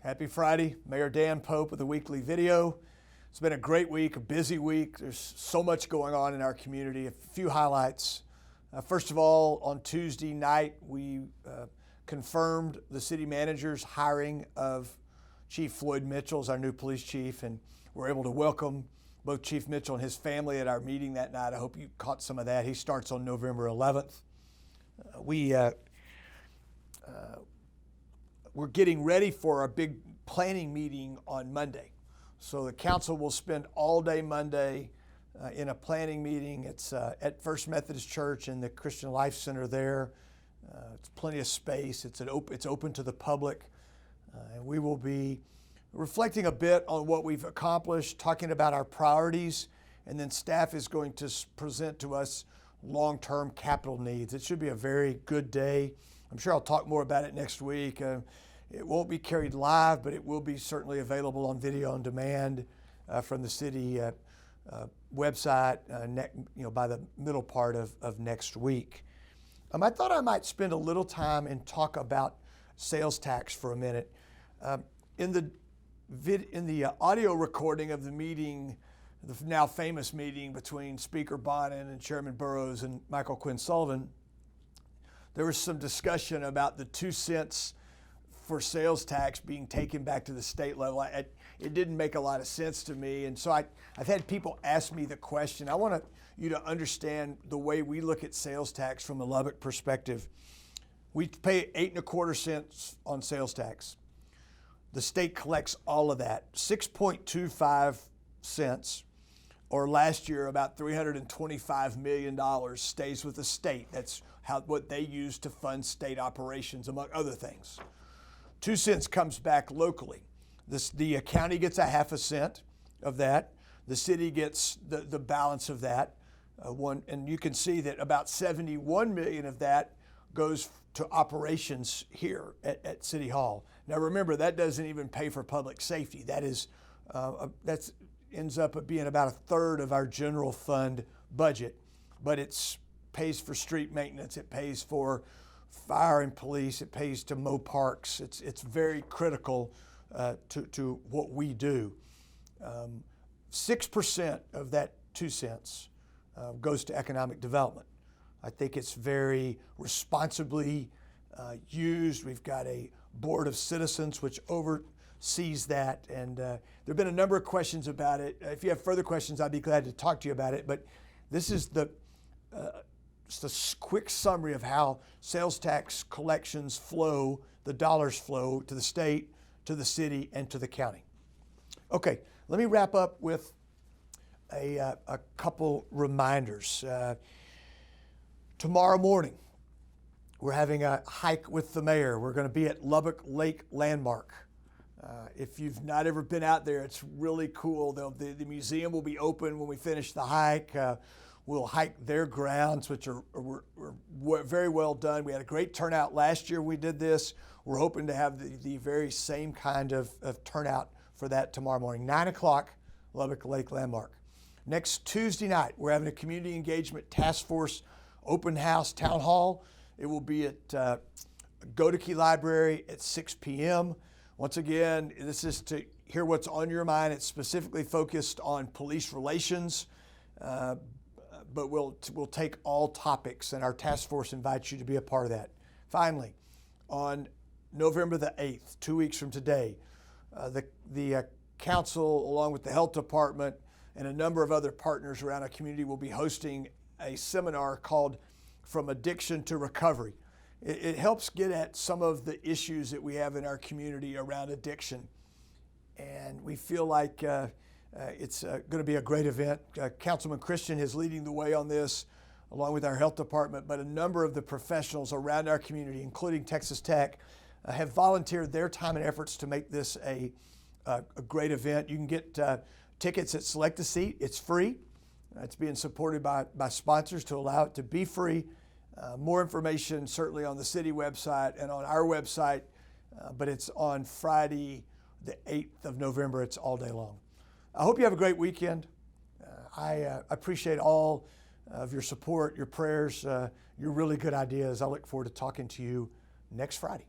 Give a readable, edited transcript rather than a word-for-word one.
Happy Friday. Mayor Dan Pope with a weekly video. It's been a great week, a busy week. There's so much going on in our community. A few highlights. First of all, on Tuesday night, we confirmed the city manager's hiring of Chief Floyd Mitchell as our new police chief, and we're able to welcome both Chief Mitchell and his family at our meeting that night. I hope you caught some of that. He starts on November 11th. We're getting ready for our big planning meeting on Monday. So the council will spend all day Monday in a planning meeting. It's at First Methodist Church in the Christian Life Center there. It's plenty of space. It's open to the public. And we will be reflecting a bit on what we've accomplished, talking about our priorities, and then staff is going to present to us long-term capital needs. It should be a very good day. I'm sure I'll talk more about it next week. It won't be carried live, but it will be certainly available on video on demand from the city website by the middle part of next week. I thought I might spend a little time and talk about sales tax for a minute. In the audio recording of the meeting, the now famous meeting between Speaker Bonin and Chairman Burrows and Michael Quinn Sullivan, there was some discussion about the 2 cents for sales tax being taken back to the state level. It didn't make a lot of sense to me, and so I've had people ask me the question. I want you to understand the way we look at sales tax from a Lubbock perspective. We pay 8 1/4 cents on sales tax. The state collects all of that. 6.25 cents, or last year about $325 million, stays with the state. That's what they use to fund state operations, among other things. 2 cents comes back locally. The county gets 1/2 cent of that. The city gets the balance of that. And you can see that about 71 million of that goes to operations here at City Hall. Now remember, that doesn't even pay for public safety. That ends up being about 1/3 of our general fund budget, but it pays for street maintenance. It pays for fire and police. It pays to mow parks. It's very critical to what we do. 6% of that 2 cents goes to economic development. I think it's very responsibly used. We've got a board of citizens which oversees that, and there have been a number of questions about it. If you have further questions, I'd be glad to talk to you about it, but this is just a quick summary of how sales tax collections flow, the dollars flow to the state, to the city, and to the county. Okay, let me wrap up with a couple reminders. Tomorrow morning, we're having a hike with the mayor. We're going to be at Lubbock Lake Landmark. If you've not ever been out there, it's really cool. The museum will be open when we finish the hike. We'll hike their grounds, which were very well done. We had a great turnout last year when we did this. We're hoping to have the very same kind of turnout for that tomorrow morning. 9 o'clock, Lubbock Lake Landmark. Next Tuesday night, we're having a community engagement task force open house town hall. It will be at Godeke Library at 6 p.m. Once again, this is to hear what's on your mind. It's specifically focused on police relations, but we'll take all topics, and our task force invites you to be a part of that. Finally, on November the 8th, 2 weeks from today, the council, along with the health department and a number of other partners around our community, will be hosting a seminar called From Addiction to Recovery. It helps get at some of the issues that we have in our community around addiction, and we feel like it's going to be a great event. Councilman Christian is leading the way on this, along with our health department, but a number of the professionals around our community, including Texas Tech, have volunteered their time and efforts to make this a great event. You can get tickets at Select a Seat. It's free. It's being supported by sponsors to allow it to be free. More information certainly on the city website and on our website, but it's on Friday, the 8th of November. It's all day long. I hope you have a great weekend. I appreciate all of your support, your prayers, your really good ideas. I look forward to talking to you next Friday.